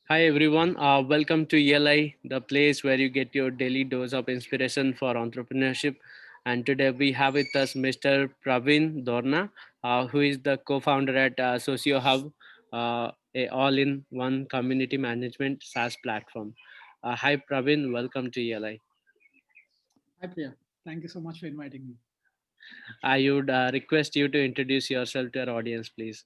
Hi everyone, welcome to ELI, the place where you get your daily dose of inspiration for entrepreneurship. And today we have with us Mr. Praveen Dorna, who is the co-founder at Socio Hub, a all-in-one community management SaaS platform. Hi Praveen, welcome to ELI. Hi Priya, thank you so much for inviting me. I would request you to introduce yourself to our audience, please.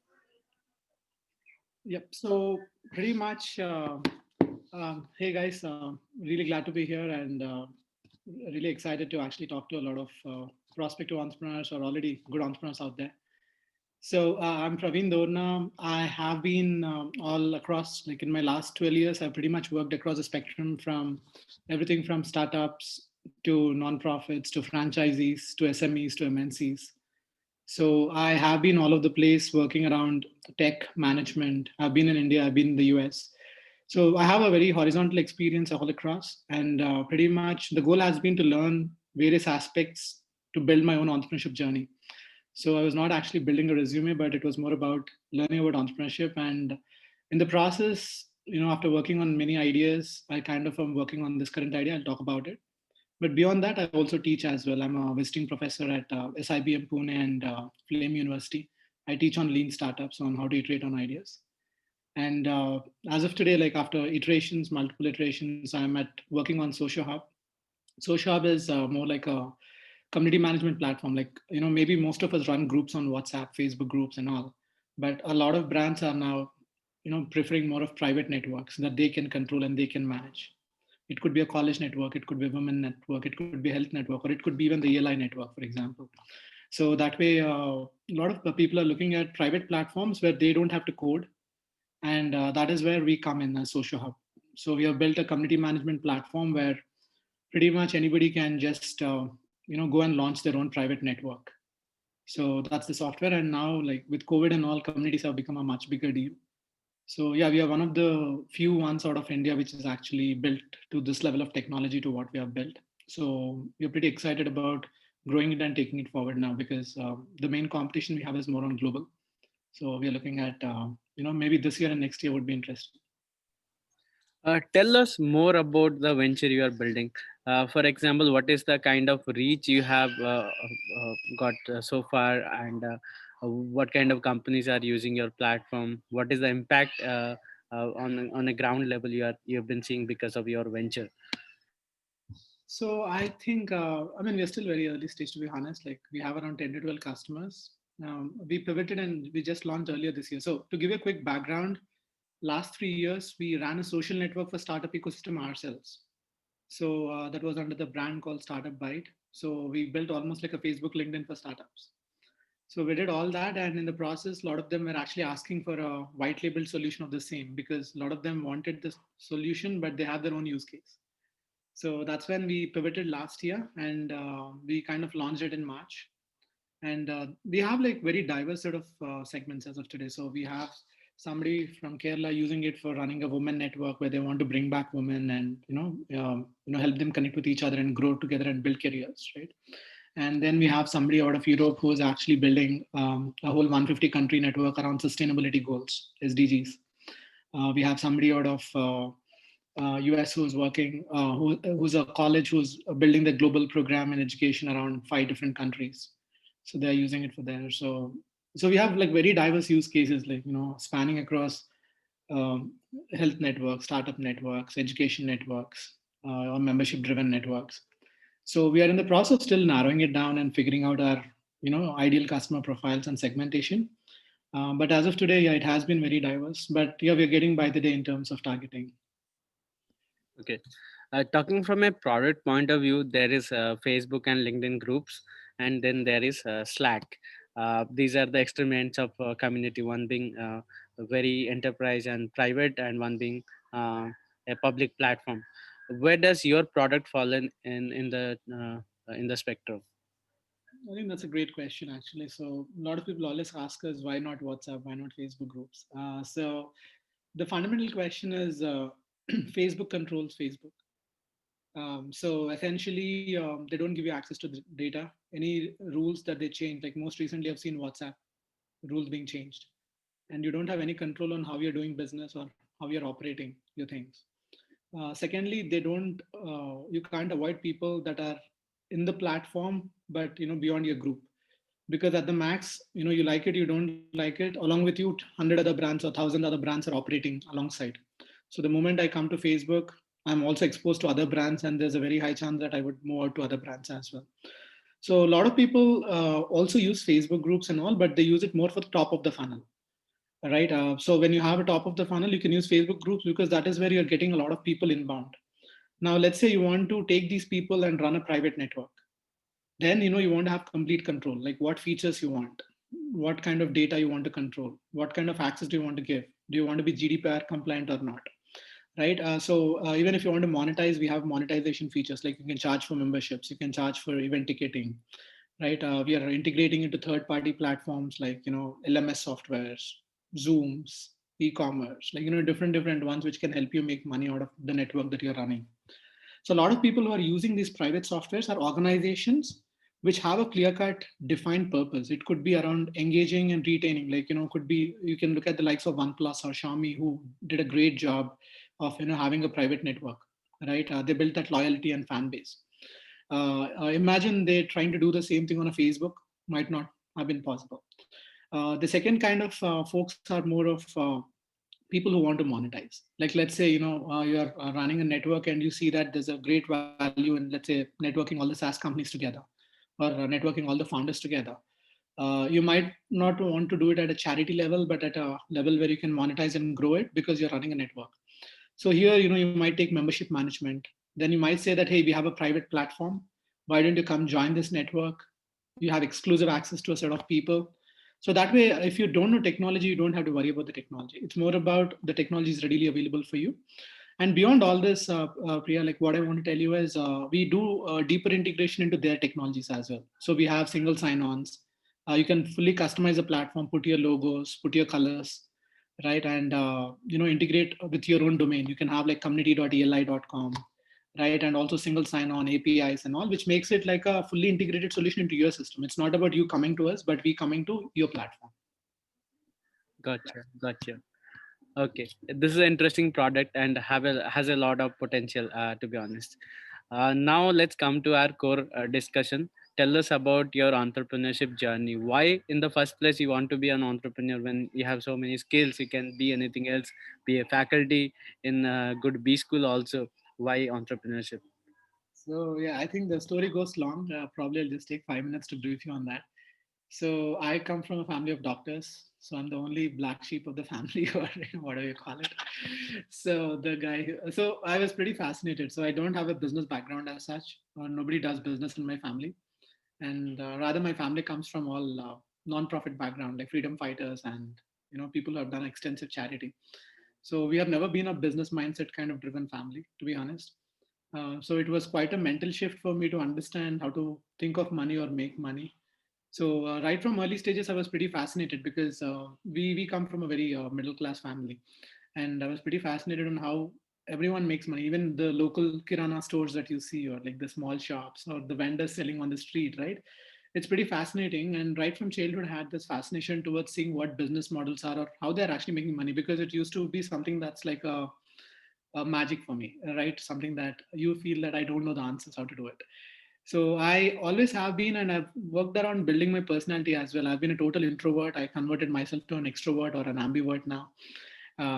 Yep. So pretty much, hey guys, really glad to be here and really excited to actually talk to a lot of prospective entrepreneurs or already good entrepreneurs out there. So I'm Praveen Dorna. I have been all across, like in my last 12 years, I've pretty much worked across the spectrum from everything from startups to nonprofits to franchisees to SMEs to MNCs. So I have been all over the place working around tech management. I've been in India, I've been in the US. So I have a very horizontal experience all across. And pretty much the goal has been to learn various aspects to build my own entrepreneurship journey. So I was not actually building a resume, but it was more about learning about entrepreneurship. And in the process, after working on many ideas, I kind of am working on this current idea. I'll talk about it. But beyond that, I also teach as well. I'm a visiting professor at SIBM Pune and Flame University. I teach on lean startups, on how to iterate on ideas. And as of today, like after iterations, multiple iterations, I'm at working on Socio Hub. Socio Hub is more like a community management platform. Like, maybe most of us run groups on WhatsApp, Facebook groups and all. But a lot of brands are now, preferring more of private networks that they can control and they can manage. It could be a college network, it could be a women network, it could be a health network, or it could be even the ELI network, for example. So that way, a lot of the people are looking at private platforms where they don't have to code, and that is where we come in as Socio Hub. So we have built a community management platform where pretty much anybody can just go and launch their own private network. So that's the software, and now like with COVID and all, communities have become a much bigger deal. So yeah, we are one of the few ones out of India which is actually built to this level of technology to what we have built. So we're pretty excited about growing it and taking it forward now because the main competition we have is more on global. So we are looking at maybe this year and next year would be interesting. Tell us more about the venture you are building. For example, what is the kind of reach you have got so far, and what kind of companies are using your platform? What is the impact on a ground level you've been seeing because of your venture? So I think I mean we're still very early stage to be honest. Like we have around 10 to 12 customers. We pivoted and we just launched earlier this year. So to give you a quick background, last 3 years we ran a social network for startup ecosystem ourselves. So that was under the brand called Startup Byte. So we built almost like a Facebook, LinkedIn for startups. So we did all that, and in the process, a lot of them were actually asking for a white label solution of the same because a lot of them wanted this solution, but they had their own use case. So that's when we pivoted last year, and we kind of launched it in March. And we have like very diverse set of segments as of today. So we have somebody from Kerala using it for running a women network where they want to bring back women and help them connect with each other and grow together and build careers, right? And then we have somebody out of Europe who is actually building a whole 150 country network around sustainability goals, SDGs. We have somebody out of US who's working, who's a college who's building the global program in education around 5 different countries. So they're using it for there. So we have like very diverse use cases, like spanning across um, health networks, startup networks, education networks, or membership-driven networks. So we are in the process still narrowing it down and figuring out our ideal customer profiles and segmentation. But as of today, yeah, it has been very diverse. But yeah, we're getting by the day in terms of targeting. Okay. Talking from a product point of view, there is Facebook and LinkedIn groups, and then there is Slack. These are the extreme ends of community, one being very enterprise and private, and one being a public platform. Where does your product fall in the spectrum? I think that's a great question, actually. So a lot of people always ask us, why not WhatsApp? Why not Facebook groups? So the fundamental question is Facebook controls Facebook. So essentially, they don't give you access to the data. Any rules that they change, like most recently, I've seen WhatsApp rules being changed, and you don't have any control on how you're doing business or how you're operating your things. Secondly, they don't you can't avoid people that are in the platform, but beyond your group, because at the max, you like it, you don't like it, along with you 100 other brands or 1,000 other brands are operating alongside. So the moment I come to Facebook, I'm also exposed to other brands, and there's a very high chance that I would move out to other brands as well. So a lot of people also use Facebook groups and all, but they use it more for the top of the funnel, right? So when you have a top of the funnel, you can use Facebook groups because that is where you're getting a lot of people inbound. Now let's say you want to take these people and run a private network. Then you want to have complete control, like what features you want, what kind of data you want to control, what kind of access do you want to give, do you want to be GDPR compliant or not, right? So even if you want to monetize, we have monetization features, like you can charge for memberships, you can charge for event ticketing, right? We are integrating into third party platforms like LMS softwares, Zooms, e-commerce, like different ones which can help you make money out of the network that you're running. So a lot of people who are using these private softwares are organizations which have a clear cut defined purpose. It could be around engaging and retaining, like could be, you can look at the likes of OnePlus or Xiaomi, who did a great job of having a private network, right? They built that loyalty and fan base. Imagine they're trying to do the same thing on a Facebook, might not have been possible. The second kind of folks are more of people who want to monetize. Like let's say you're running a network and you see that there's a great value in, let's say, networking all the SaaS companies together, or networking all the founders together. You might not want to do it at a charity level, but at a level where you can monetize and grow it because you're running a network. So here, you might take membership management. Then you might say that, hey, we have a private platform. Why don't you come join this network? You have exclusive access to a set of people. So that way, if you don't know technology, you don't have to worry about the technology. It's more about the technology is readily available for you. And beyond all this, Priya, like what I want to tell you is we do deeper integration into their technologies as well. So we have single sign-ons. You can fully customize the platform, put your logos, put your colors, right? And integrate with your own domain. You can have like community.eli.com, right? And also single sign-on APIs and all, which makes it like a fully integrated solution into your system. It's not about you coming to us, but we coming to your platform. Gotcha. Okay, this is an interesting product and has a lot of potential, to be honest. Now let's come to our core discussion. Tell us about your entrepreneurship journey. Why, in the first place, you want to be an entrepreneur when you have so many skills? You can be anything else. Be a faculty in a good B school also. Why entrepreneurship? So yeah, I think the story goes long. Probably I'll just take 5 minutes to brief you on that. So I come from a family of doctors. So I'm the only black sheep of the family, or whatever you call it. So so I was pretty fascinated. So I don't have a business background as such. Nobody does business in my family, and rather my family comes from all non-profit background, like freedom fighters and people who have done extensive charity. So we have never been a business mindset kind of driven family, to be honest. So it was quite a mental shift for me to understand how to think of money or make money. So right from early stages, I was pretty fascinated because we come from a very middle class family, and I was pretty fascinated on how everyone makes money, even the local kirana stores that you see, or like the small shops, or the vendors selling on the street, right? It's pretty fascinating. And right from childhood, I had this fascination towards seeing what business models are or how they're actually making money, because it used to be something that's like a magic for me, right? Something that you feel that I don't know the answers how to do it. So I always have been, and I've worked around building my personality as well. I've been a total introvert. I converted myself to an extrovert or an ambivert now.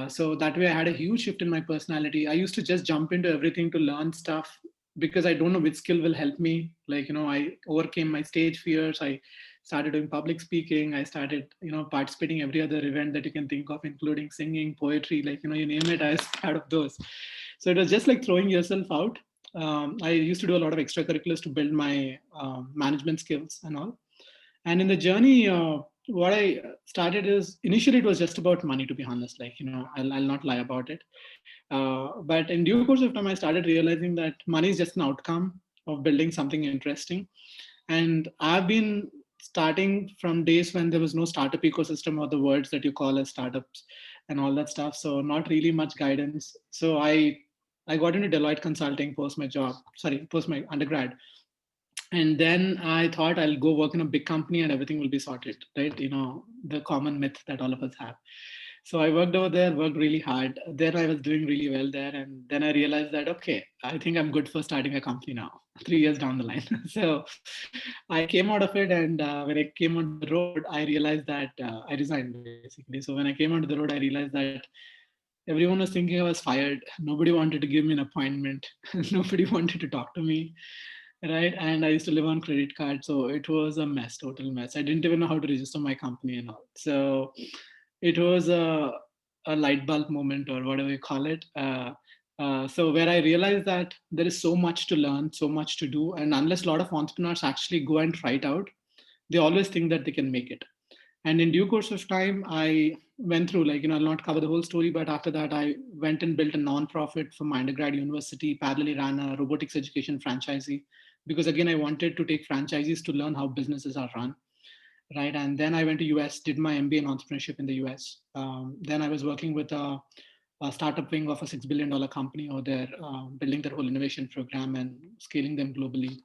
So that way I had a huge shift in my personality. I used to just jump into everything to learn stuff because I don't know which skill will help me. Like, I overcame my stage fears. I started doing public speaking. I started, participating every other event that you can think of, including singing, poetry, like, you name it, I was part of those. So it was just like throwing yourself out. I used to do a lot of extracurriculars to build my management skills and all. And in the journey, what I started is, initially it was just about money, to be honest. Like, I'll not lie about it. But in due course of time, I started realizing that money is just an outcome of building something interesting. And I've been starting from days when there was no startup ecosystem, or the words that you call as startups and all that stuff. So not really much guidance. So I got into Deloitte Consulting post my undergrad. And then I thought I'll go work in a big company and everything will be sorted, right? The common myth that all of us have. So I worked over there, worked really hard. Then I was doing really well there. And then I realized that, okay, I think I'm good for starting a company now, 3 years down the line. So I came out of it. And when I came onto the road, I realized that I resigned basically. So when I came onto the road, I realized that everyone was thinking I was fired. Nobody wanted to give me an appointment. Nobody wanted to talk to me. Right. And I used to live on credit card. So it was a mess, total mess. I didn't even know how to register my company and all. So it was a light bulb moment or whatever you call it. So where I realized that there is so much to learn, so much to do. And unless a lot of entrepreneurs actually go and try it out, they always think that they can make it. And in due course of time, I went through, like, I'll not cover the whole story, but after that, I went and built a non-profit for my undergrad university, parallelly ran a robotics education franchisee, because again, I wanted to take franchisees to learn how businesses are run, right? And then I went to US, did my MBA in entrepreneurship in the US. Then I was working with a startup wing of a $6 billion company over there, building their whole innovation program and scaling them globally.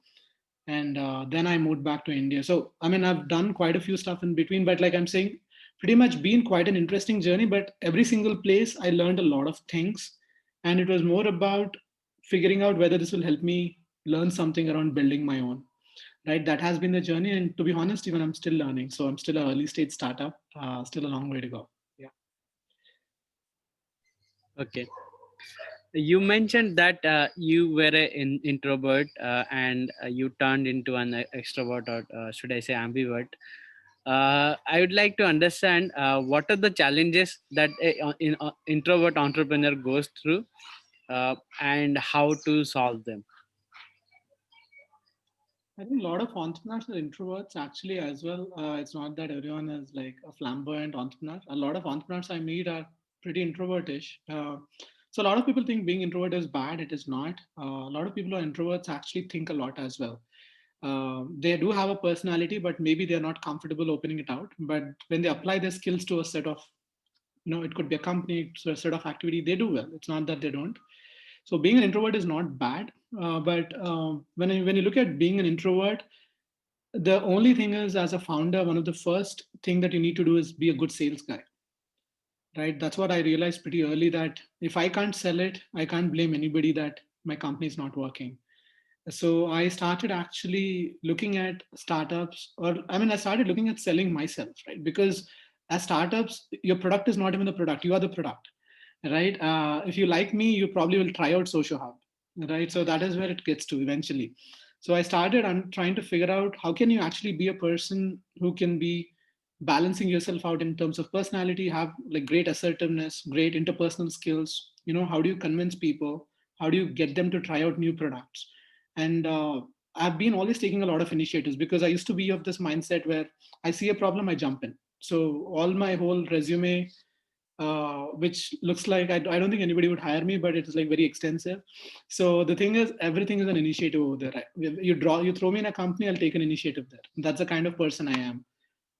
And then I moved back to India. So I mean, I've done quite a few stuff in between, but like I'm saying, pretty much been quite an interesting journey. But every single place I learned a lot of things, and it was more about figuring out whether this will help me learn something around building my own. Right, that has been the journey, and to be honest, even I'm still learning. So I'm still an early stage startup, still a long way to go. Yeah. Okay. You mentioned that you were an introvert and you turned into an extrovert, or should I say ambivert. I would like to understand what are the challenges that an introvert entrepreneur goes through and how to solve them. I think a lot of entrepreneurs are introverts actually as well. It's not that everyone is like a flamboyant entrepreneur. A lot of entrepreneurs I meet are pretty introvertish. So a lot of people think being introvert is bad. It is not. A lot of people who are introverts actually think a lot as well. They do have a personality, but maybe they're not comfortable opening it out. But when they apply their skills to a set of, it could be a company, so a set of activity, they do well. It's not that they don't. So being an introvert is not bad. But when you look at being an introvert, the only thing is, as a founder, one of the first thing that you need to do is be a good sales guy, right? That's what I realized pretty early, that if I can't sell it, I can't blame anybody that my company is not working. So I started actually looking at startups, or I mean, I started looking at selling myself, right? Because as startups, your product is not even the product, you are the product, right? If you like me, you probably will try out Social Hub, right? So that is where it gets to eventually. So I started trying to figure out how can you actually be a person who can be balancing yourself out in terms of personality, have like great assertiveness, great interpersonal skills. How do you convince people? How do you get them to try out new products? And I've been always taking a lot of initiatives, because I used to be of this mindset where I see a problem, I jump in. So all my whole resume, which looks like I don't think anybody would hire me, but it's like very extensive. So the thing is, everything is an initiative over there. You throw me in a company, I'll take an initiative there. That's the kind of person I am.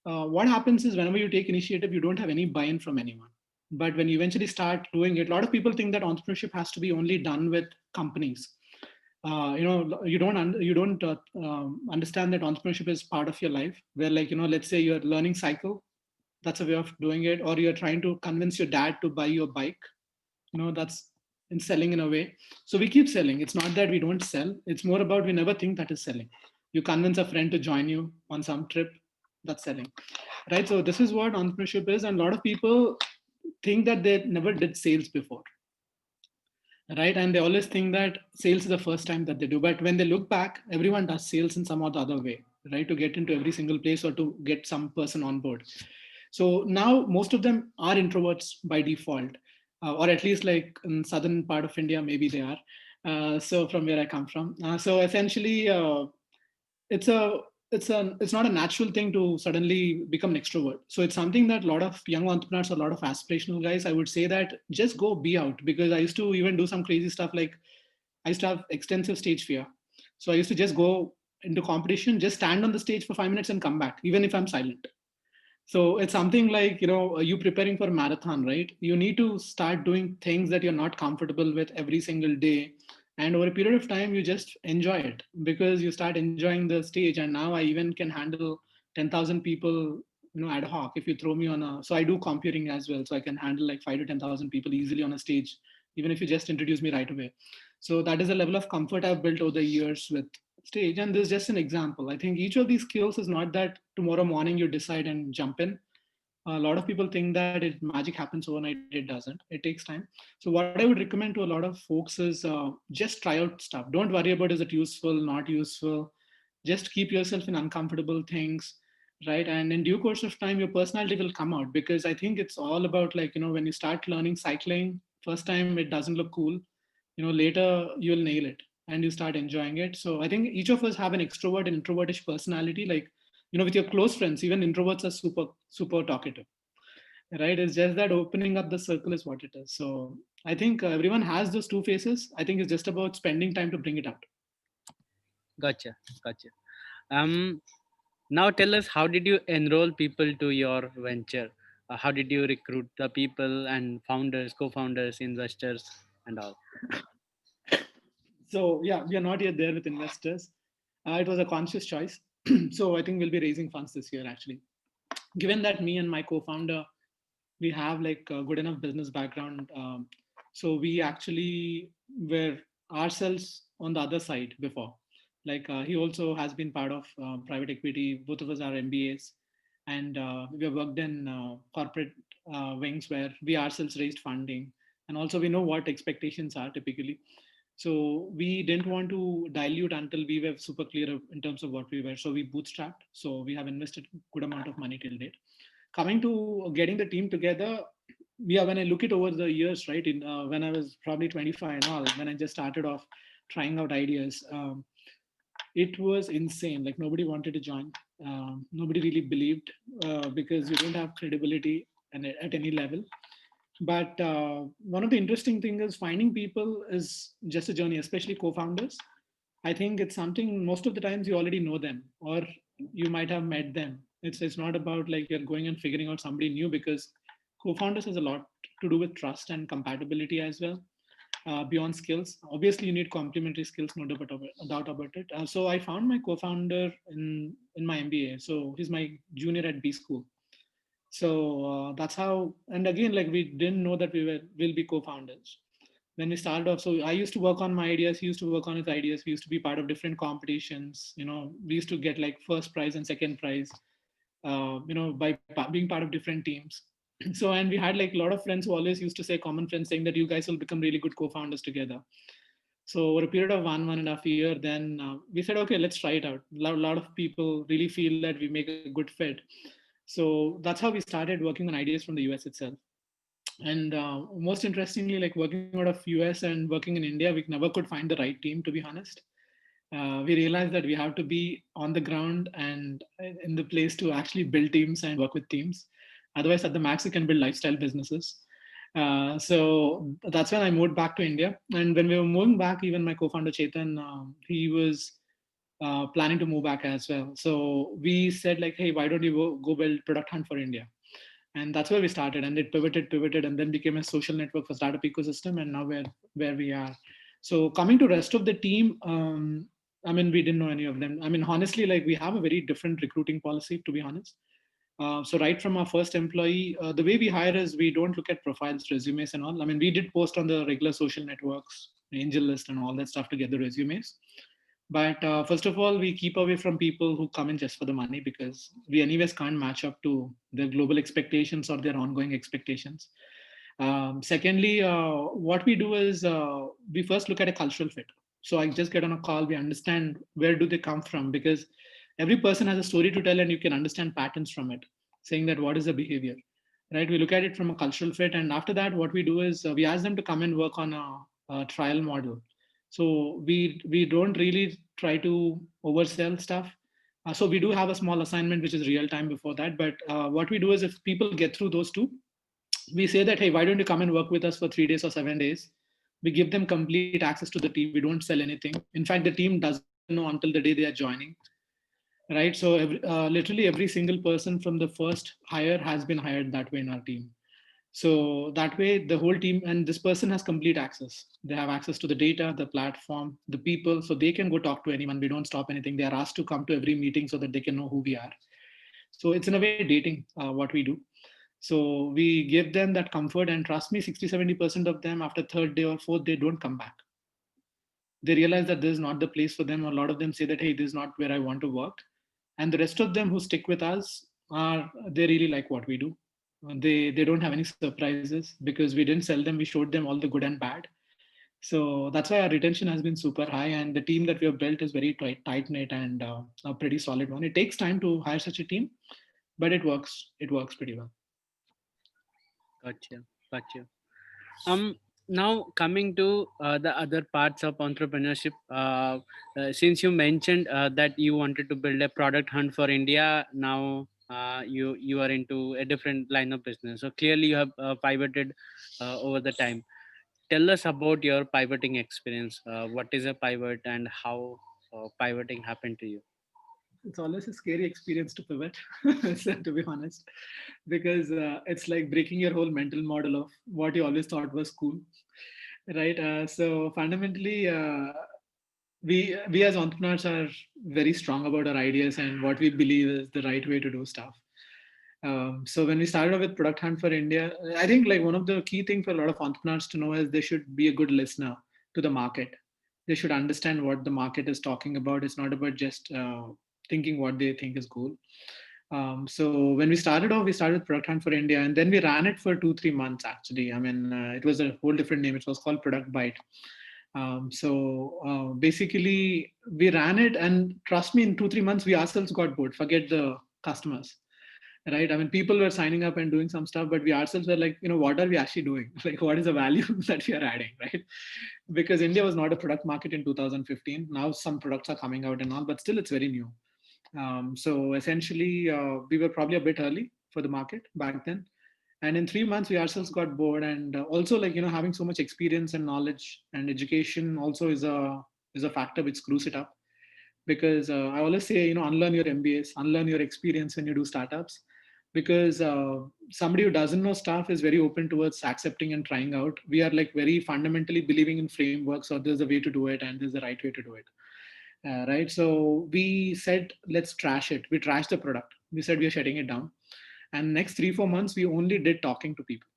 What happens is, whenever you take initiative, you don't have any buy-in from anyone. But when you eventually start doing it, a lot of people think that entrepreneurship has to be only done with companies. You don't understand that entrepreneurship is part of your life, where, like, let's say you're learning cycle, that's a way of doing it. Or you're trying to convince your dad to buy you a bike, that's in selling in a way. So we keep selling. It's not that we don't sell, it's more about we never think that is selling. You convince a friend to join you on some trip, that's selling, right? So this is what entrepreneurship is, and a lot of people think that they never did sales before, right? And they always think that sales is the first time that they do. But when they look back, everyone does sales in some or the other way, right? To get into every single place or to get some person on board. So now most of them are introverts by default, or at least like in southern part of India, maybe they are. So from where I come from. So essentially, it's a it's not a natural thing to suddenly become an extrovert. So it's something that a lot of young entrepreneurs, a lot of aspirational guys, I would say that just go be out. Because I used to even do some crazy stuff, like I used to have extensive stage fear. So I used to just go into competition, just stand on the stage for 5 minutes and come back, even if I'm silent. So it's something like, you preparing for a marathon, right? You need to start doing things that you're not comfortable with every single day. And over a period of time, you just enjoy it, because you start enjoying the stage. And now I even can handle 10,000 people ad hoc. If you throw me on so I do computing as well, so I can handle like 5 to 10,000 people easily on a stage, even if you just introduce me right away. So that is a level of comfort I've built over the years with stage. And this is just an example. I think each of these skills is not that tomorrow morning you decide and jump in. A lot of people think that magic happens overnight. It doesn't. It takes time. So what I would recommend to a lot of folks is just try out stuff. Don't worry about is it useful, not useful. Just keep yourself in uncomfortable things, right? And in due course of time, your personality will come out, because I think it's all about like, when you start learning cycling, first time it doesn't look cool. Later you'll nail it and you start enjoying it. So I think each of us have an extrovert and introvertish personality. Like, with your close friends, even introverts are super talkative, right? It's just that opening up the circle is what it is. So I think everyone has those two faces. I think it's just about spending time to bring it out. Gotcha, gotcha. Um, Now tell us, how did you enroll people to your venture? How did you recruit the people and founders, co-founders, investors, and all? So yeah, we are not yet there with investors. It was a conscious choice. So I think we'll be raising funds this year actually. Given that me and my co-founder, we have like a good enough business background, so we actually were ourselves on the other side before. Like he also has been part of private equity. Both of us are MBAs, and we have worked in corporate wings where we ourselves raised funding, and also we know what expectations are typically. So we didn't want to dilute until we were super clear in terms of what we were. So we bootstrapped. So we have invested good amount of money till date. Coming to getting the team together, yeah, when I look it over the years, right, in when I was probably 25 and all, when I just started off trying out ideas, it was insane. Like nobody wanted to join. Nobody really believed, because you don't have credibility and at any level. But one of the interesting things is finding people is just a journey, especially co-founders. I think it's something most of the times you already know them, or you might have met them. It's not about like you're going and figuring out somebody new, because co-founders has a lot to do with trust and compatibility as well. Beyond skills, obviously you need complementary skills, no doubt about it. So I found my co-founder in my MBA. So he's my junior at B school. So that's how. And again, like we didn't know that will be co-founders when we started off. So I used to work on my ideas, he used to work on his ideas. We used to be part of different competitions. We used to get like first prize and second prize, by being part of different teams. So, and we had like a lot of friends who always used to say, common friends saying that you guys will become really good co-founders together. So over a period of 1.5 year, then we said, okay, let's try it out. A lot of people really feel that we make a good fit. So that's how we started working on ideas from the US itself. And most interestingly, like working out of US and working in India, we never could find the right team, to be honest. We realized that we have to be on the ground and in the place to actually build teams and work with teams. Otherwise, at the max, you can build lifestyle businesses. So that's when I moved back to India. And when we were moving back, even my co-founder Chetan, he was planning to move back as well. So we said like, hey, why don't you go build Product Hunt for India? And that's where we started. And it pivoted, and then became a social network for startup ecosystem. And now we're where we are. So coming to rest of the team, I mean, we didn't know any of them. I mean, honestly, like we have a very different recruiting policy, to be honest. So right from our first employee, the way we hire is we don't look at profiles, resumes, and all. I mean, we did post on the regular social networks, Angel List, and all that stuff to get the resumes. But first of all, we keep away from people who come in just for the money, because we anyways can't match up to their global expectations or their ongoing expectations. Secondly, what we do is we first look at a cultural fit. So I just get on a call, we understand where do they come from, because every person has a story to tell and you can understand patterns from it, saying that what is the behavior, right? We look at it from a cultural fit. And after that, what we do is we ask them to come and work on a trial model. So we don't really try to oversell stuff. So we do have a small assignment which is real time before that. But what we do is if people get through those two, we say that, hey, why don't you come and work with us for 3 days or 7 days? We give them complete access to the team. We don't sell anything. In fact, the team doesn't know until the day they are joining, right? So literally every single person from the first hire has been hired that way in our team. So that way, the whole team and this person has complete access. They have access to the data, the platform, the people, so they can go talk to anyone. We don't stop anything. They are asked to come to every meeting so that they can know who we are. So it's in a way dating what we do. So we give them that comfort, and trust me, 60-70% of them after third day or fourth day don't come back. They realize that this is not the place for them. A lot of them say that, hey, this is not where I want to work. And the rest of them who stick with us are, they really like what we do. They don't have any surprises because we didn't sell them. We showed them all the good and bad. So that's why our retention has been super high, and the team that we have built is very tight knit and a pretty solid one. It takes time to hire such a team, but it works. It works pretty well. Gotcha. Gotcha. Now coming to the other parts of entrepreneurship, since you mentioned that you wanted to build a product hunt for India, now you are into a different line of business. So clearly you have pivoted over the time. Tell us about your pivoting experience. What is a pivot and how pivoting happened to you? It's always a scary experience to pivot, so, to be honest, because it's like breaking your whole mental model of what you always thought was cool, right? So fundamentally, we as entrepreneurs are very strong about our ideas and what we believe is the right way to do stuff. So when we started off with Product Hunt for India, I think like one of the key things for a lot of entrepreneurs to know is they should be a good listener to the market. They should understand what the market is talking about. It's not about just thinking what they think is cool. So when we started off, we started Product Hunt for India, and then we ran it for 2-3 months. Actually, I mean, it was a whole different name. It was called Product Byte. Basically, we ran it, and trust me, in 2-3 months, we ourselves got bored. Forget the customers, right? I mean, people were signing up and doing some stuff, but we ourselves were like, what are we actually doing? Like, what is the value that we are adding, right? Because India was not a product market in 2015. Now some products are coming out and all, but still it's very new. So essentially, we were probably a bit early for the market back then. And in 3 months, we ourselves got bored. And also, like, having so much experience and knowledge and education also is a factor which screws it up. Because I always say, unlearn your MBAs, unlearn your experience when you do startups. Because somebody who doesn't know stuff is very open towards accepting and trying out. We are like very fundamentally believing in frameworks, or there's a way to do it and there's the right way to do it. Right. So we said, let's trash it. We trashed the product. We said we are shutting it down. And next 3-4 months, we only did talking to people.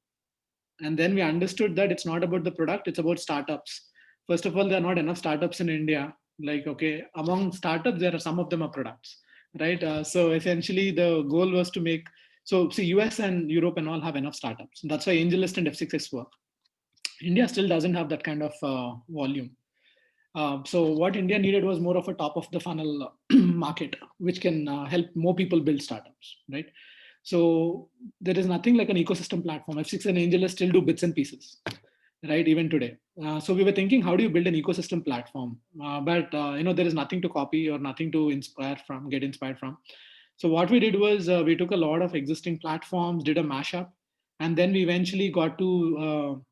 And then we understood that it's not about the product, it's about startups. First of all, there are not enough startups in India. Like, okay, among startups, there are some of them are products, right? So essentially, the goal was to make, so see, US and Europe and all have enough startups. That's why AngelList and F6X work. India still doesn't have that kind of volume. So what India needed was more of a top of the funnel market, which can help more people build startups, right? So there is nothing like an ecosystem platform. F6 and AngelList still do bits and pieces, right? Even today. So we were thinking, how do you build an ecosystem platform? But there is nothing to copy or nothing to get inspired from. So what we did was we took a lot of existing platforms, did a mashup, and then we eventually got to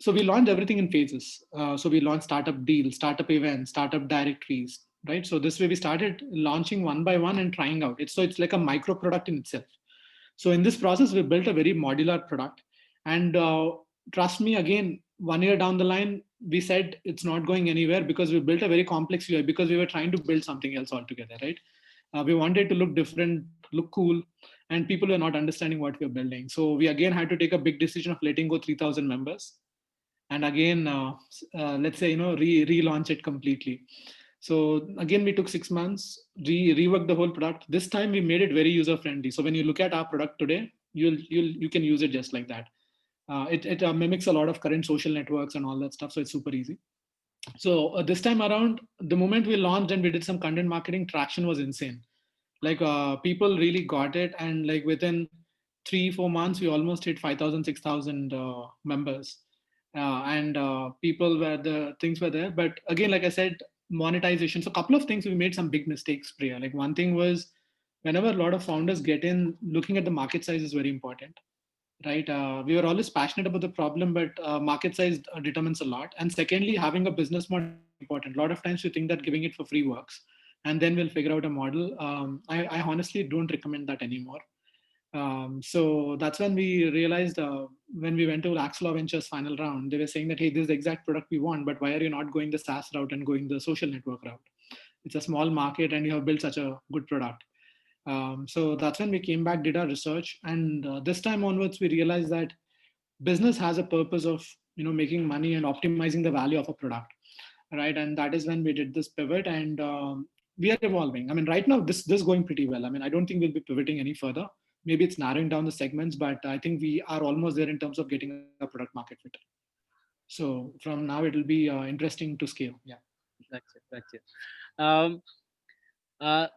so we launched everything in phases. So we launched startup deals, startup events, startup directories, right? So this way we started launching one by one and trying out. It's like a micro product in itself. So in this process, we built a very modular product. And trust me, again, 1 year down the line, we said it's not going anywhere because we built a very complex UI because we were trying to build something else altogether, right? We wanted to look different, look cool, and people were not understanding what we were building. So we again had to take a big decision of letting go 3,000 members and again let's say relaunch it completely. So again we took 6 months, reworked the whole product. This time we made it very user friendly, so when you look at our product today, you can use it just like that. It mimics a lot of current social networks and all that stuff, so it's super easy. So this time around, the moment we launched and we did some content marketing, traction was insane. Like people really got it, and like within 3-4 months we almost hit 5,000 6,000 members. And people were the things were there, but again, like I said, monetization. So a couple of things, we made some big mistakes, Priya. Like one thing was, whenever a lot of founders get in, looking at the market size is very important, right? We were always passionate about the problem, but market size determines a lot. And secondly, having a business model is important. A lot of times we think that giving it for free works, and then we'll figure out a model. I honestly don't recommend that anymore. So that's when we realized, when we went to Axelaw Ventures final round, they were saying that, hey, this is the exact product we want, but why are you not going the SaaS route and going the social network route? It's a small market and you have built such a good product. So that's when we came back, did our research, and this time onwards, we realized that business has a purpose of making money and optimizing the value of a product, right? And that is when we did this pivot, and we are evolving. I mean, right now this is going pretty well. I mean, I don't think we'll be pivoting any further. Maybe it's narrowing down the segments, but I think we are almost there in terms of getting a product market fit. So from now it'll be interesting to scale. Yeah. That's it. That's it. Um, uh,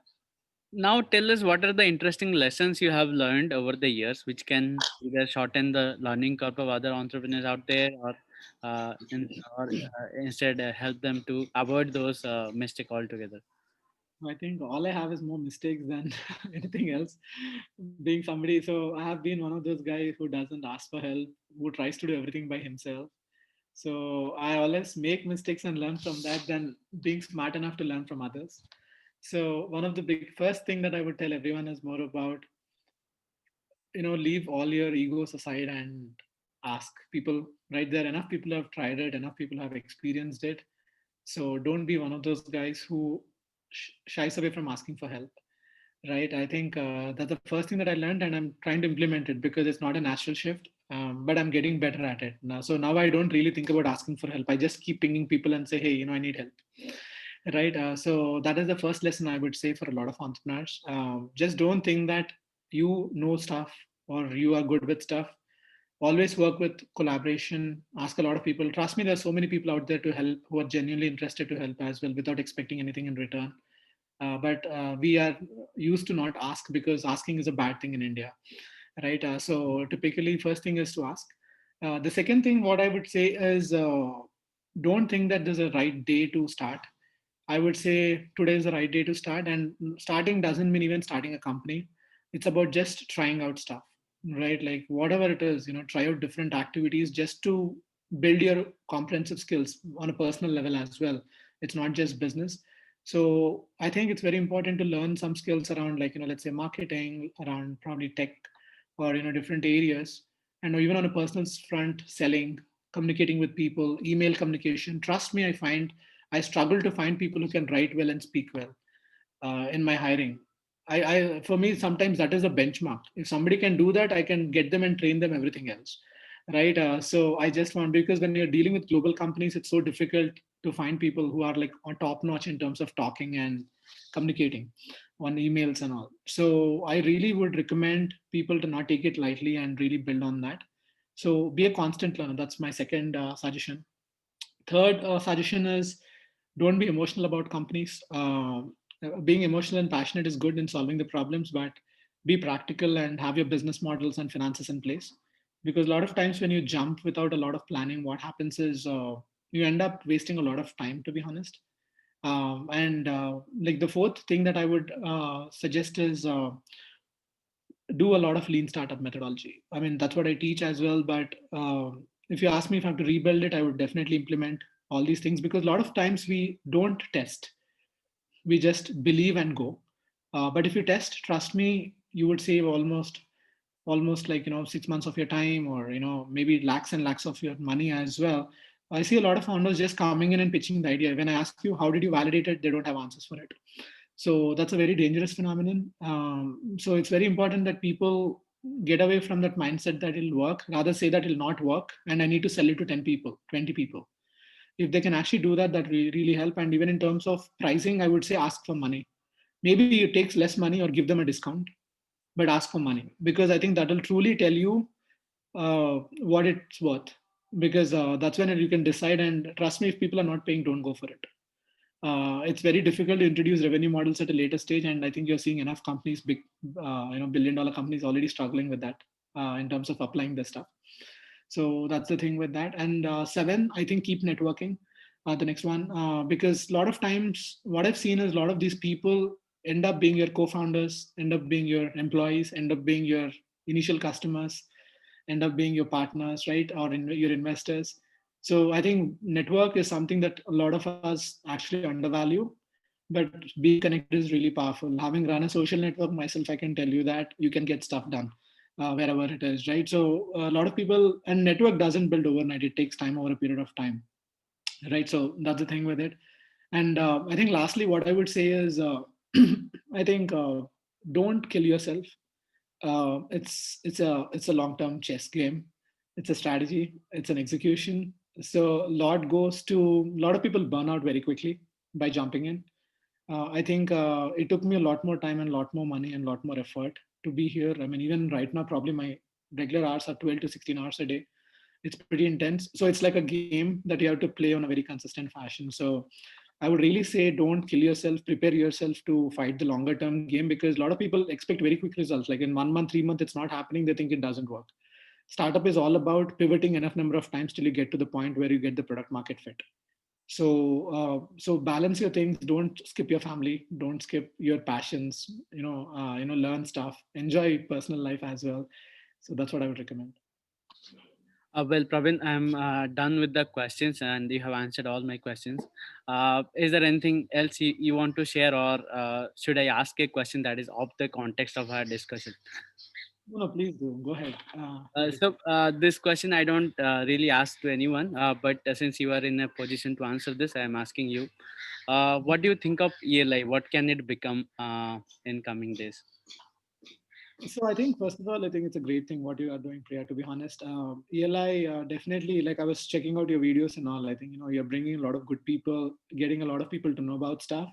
Now tell us what are the interesting lessons you have learned over the years, which can either shorten the learning curve of other entrepreneurs out there, or instead help them to avoid those mistakes altogether. I think all I have is more mistakes than anything else. Being somebody, so I have been one of those guys who doesn't ask for help, who tries to do everything by himself. So I always make mistakes and learn from that than being smart enough to learn from others. So one of the big first thing that I would tell everyone is more about, leave all your egos aside and ask people. Right, there are enough people who have tried it, enough people have experienced it. So don't be one of those guys who shies away from asking for help. Right, I think that's the first thing that I learned, and I'm trying to implement it because it's not a natural shift, but I'm getting better at it now. So now I don't really think about asking for help. I just keep pinging people and say, hey, I need help. Right, so that is the first lesson I would say for a lot of entrepreneurs. Just don't think that you know stuff or you are good with stuff. Always work with collaboration. Ask a lot of people. Trust me, there's so many people out there to help who are genuinely interested to help as well without expecting anything in return. But we are used to not ask because asking is a bad thing in India, right? So typically, first thing is to ask. The second thing, what I would say is, don't think that there's a right day to start. I would say today is the right day to start, and starting doesn't mean even starting a company. It's about just trying out stuff, right? Like whatever it is, try out different activities just to build your comprehensive skills on a personal level as well. It's not just business. So I think it's very important to learn some skills around, like, let's say marketing, around probably tech, or different areas, and even on a personal front, selling, communicating with people, email communication. Trust me, I struggle to find people who can write well and speak well in my hiring. For me, sometimes that is a benchmark. If somebody can do that, I can get them and train them everything else, right? So I just want, because when you're dealing with global companies, it's so difficult to find people who are like on top notch in terms of talking and communicating on emails and all. So I really would recommend people to not take it lightly and really build on that. So be a constant learner. That's my second suggestion. Third suggestion is, don't be emotional about companies. Being emotional and passionate is good in solving the problems, but be practical and have your business models and finances in place. Because a lot of times when you jump without a lot of planning, what happens is you end up wasting a lot of time, to be honest. And like the fourth thing that I would suggest is, do a lot of lean startup methodology. I mean, that's what I teach as well. But if you ask me if I have to rebuild it, I would definitely implement all these things, because a lot of times we don't test, we just believe and go. But if you test, trust me, you would save almost like 6 months of your time, or maybe lakhs and lakhs of your money as well. I see a lot of founders just coming in and pitching the idea. When I ask you how did you validate it, they don't have answers for it. So that's a very dangerous phenomenon. So it's very important that people get away from that mindset that it'll work, rather say that it'll not work and I need to sell it to 10 people, 20 people. If they can actually do that, that will really help. And even in terms of pricing, I would say ask for money. Maybe it takes less money or give them a discount, but ask for money, because I think that will truly tell you what it's worth. Because that's when you can decide. And trust me, if people are not paying, don't go for it. It's very difficult to introduce revenue models at a later stage, and I think you're seeing enough companies, big, billion-dollar companies, already struggling with that in terms of applying this stuff. So that's the thing with that. And seven, I think keep networking. The next one, because a lot of times what I've seen is a lot of these people end up being your co-founders, end up being your employees, end up being your initial customers, end up being your partners, right, or your investors. So I think network is something that a lot of us actually undervalue, but being connected is really powerful. Having run a social network myself, I can tell you that you can get stuff done wherever it is, right? So a lot of people, and network doesn't build overnight, it takes time, over a period of time, right? So that's the thing with it. And I think lastly, what I would say is, I think don't kill yourself. It's a long-term chess game. It's a strategy. It's an execution. So a lot of people burn out very quickly by jumping in. I think it took me a lot more time and a lot more money and a lot more effort to be here. I mean, even right now, probably my regular hours are 12 to 16 hours a day. It's pretty intense. So it's like a game that you have to play on a very consistent fashion. So I would really say don't kill yourself, prepare yourself to fight the longer term game, because a lot of people expect very quick results. Like in 1 month, 3 months, it's not happening. They think it doesn't work. Startup is all about pivoting enough number of times till you get to the point where you get the product market fit. So balance your things. Don't skip your family. Don't skip your passions. Learn stuff. Enjoy personal life as well. So that's what I would recommend. Well, Praveen, I'm done with the questions and you have answered all my questions. Is there anything else you want to share, or should I ask a question that is off the context of our discussion? No, no, please do. Go ahead. This question I don't really ask to anyone, but since you are in a position to answer this, I am asking you. What do you think of ELI? What can it become in coming days? So I think first of all, I think it's a great thing what you are doing, Priya. To be honest, ELI definitely, like I was checking out your videos and all. I think you're bringing a lot of good people, getting a lot of people to know about stuff.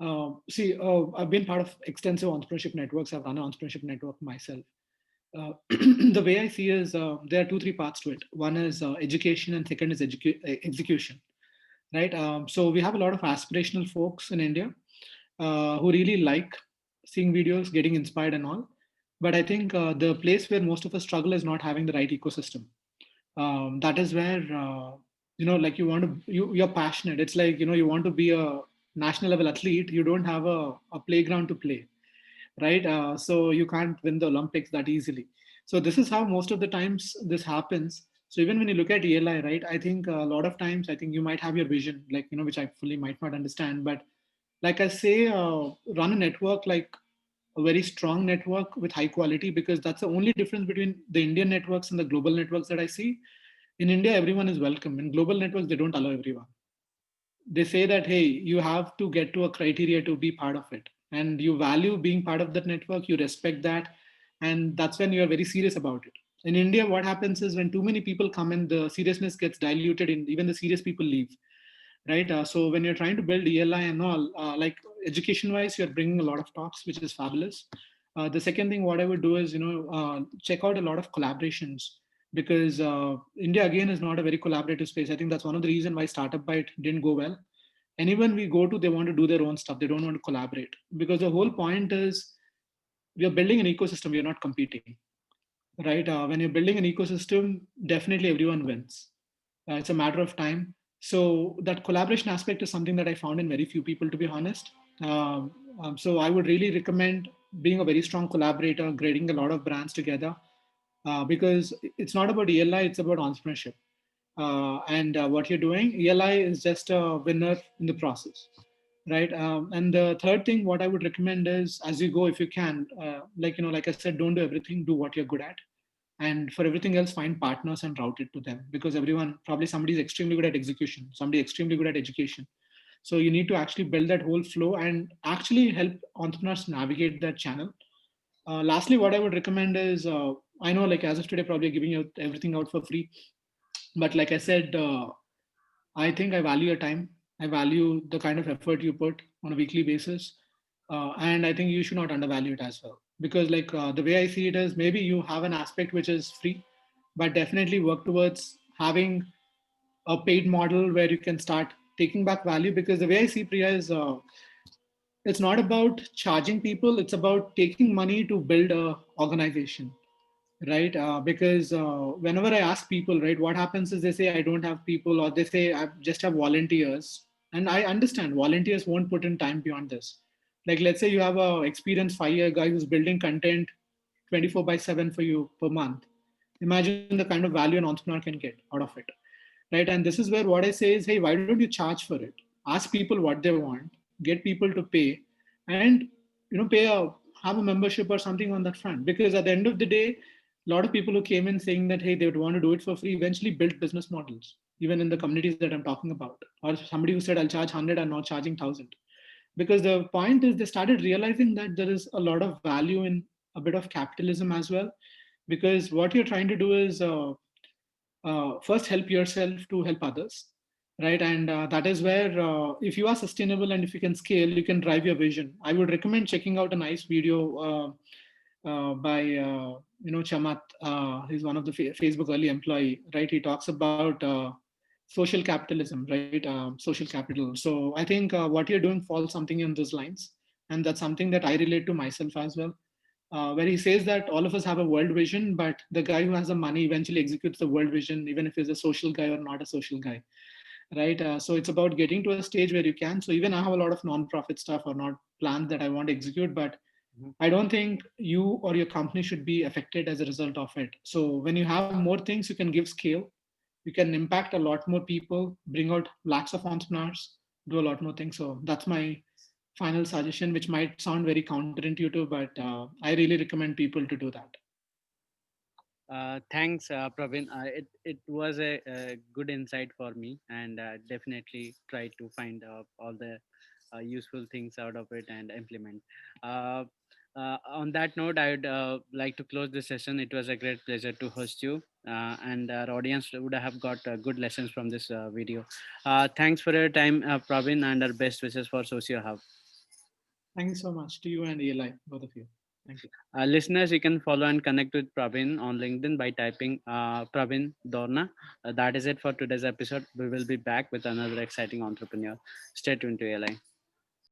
I've been part of extensive entrepreneurship networks. I've run an entrepreneurship network myself. The way I see is there are two, three parts to it. One is education, and second is execution. Right. So we have a lot of aspirational folks in India who really like seeing videos, getting inspired and all. But I think the place where most of us struggle is not having the right ecosystem. That is where like you're passionate. It's like you want to be a national level athlete. You don't have a playground to play, right? So you can't win the Olympics that easily. So this is how most of the times this happens. So even when you look at ELI, right, I think a lot of times I think you might have your vision, like which I fully might not understand, but like I say, run a network like a very strong network with high quality, because that's the only difference between the Indian networks and the global networks that I see. In India, everyone is welcome. In global networks, they don't allow everyone. They say that, hey, you have to get to a criteria to be part of it, and you value being part of that network, you respect that, and that's when you are very serious about it. In India, what happens is when too many people come in, the seriousness gets diluted, and even the serious people leave, right? So when you're trying to build ELI and all, like education wise, you're bringing a lot of talks, which is fabulous. The second thing what I would do is check out a lot of collaborations, because India again is not a very collaborative space. I think that's one of the reasons why Startup Byte didn't go well. Anyone we go to, they want to do their own stuff. They don't want to collaborate, because the whole point is we are building an ecosystem. We are not competing, right? When you're building an ecosystem, definitely everyone wins. It's a matter of time. So that collaboration aspect is something that I found in very few people, to be honest. So I would really recommend being a very strong collaborator, grading a lot of brands together, because it's not about ELI, it's about entrepreneurship. And what you're doing, ELI is just a winner in the process, right? And the third thing, what I would recommend is, as you go, if you can, like I said, don't do everything, do what you're good at, and for everything else, find partners and route it to them, because everyone, probably somebody is extremely good at execution, somebody extremely good at education. So you need to actually build that whole flow and actually help entrepreneurs navigate that channel. Lastly, what I would recommend is, I know, like as of today, probably giving you everything out for free, but like I said, I think I value your time. I value the kind of effort you put on a weekly basis. And I think you should not undervalue it as well. Because, like, the way I see it is, maybe you have an aspect which is free, but definitely work towards having a paid model where you can start taking back value. Because the way I see Priya is, it's not about charging people, it's about taking money to build a organization, right? Because whenever I ask people, right, what happens is they say I don't have people, or they say I just have volunteers. And I understand volunteers won't put in time beyond this. Like, let's say you have a experienced 5-year guy who's building content 24 by 7 for you per month. Imagine the kind of value an entrepreneur can get out of it, right? And this is where what I say is, hey, why don't you charge for it? Ask people what they want, get people to pay, and pay a have a membership or something on that front. Because at the end of the day, a lot of people who came in saying that, hey, they would want to do it for free, eventually built business models, even in the communities that I'm talking about. Or somebody who said I'll charge 100 and now charging 1,000. because the point is they started realizing that there is a lot of value in a bit of capitalism as well, because what you're trying to do is first help yourself to help others, right? And that is where if you are sustainable and if you can scale, you can drive your vision. I would recommend checking out a nice video by Chamat. He's one of the Facebook early employee, right? He talks about social capitalism, right? Social capital. So I think what you're doing falls something in those lines, and that's something that I relate to myself as well, where he says that all of us have a world vision, but the guy who has the money eventually executes the world vision, even if he's a social guy or not a social guy, right? So it's about getting to a stage where you can. So even I have a lot of non-profit stuff or not plans that I want to execute, but Mhm. I don't think you or your company should be affected as a result of it. So when you have more things, you can give scale, you can impact a lot more people, bring out lakhs of entrepreneurs, do a lot more things. So that's my final suggestion, which might sound very counterintuitive, but I really recommend people to do that. Thanks, Praveen. It was a good insight for me, and definitely try to find all the useful things out of it and implement. Uh, on that note, I would like to close this session. It was a great pleasure to host you, and our audience would have got good lessons from this video. Thanks for your time, Praveen, and our best wishes for Socio Hub. Thank you so much to you and Eli, both of you. Thank you. Listeners, you can follow and connect with Praveen on LinkedIn by typing Praveen Dorna. That is it for today's episode. We will be back with another exciting entrepreneur. Stay tuned to ALI.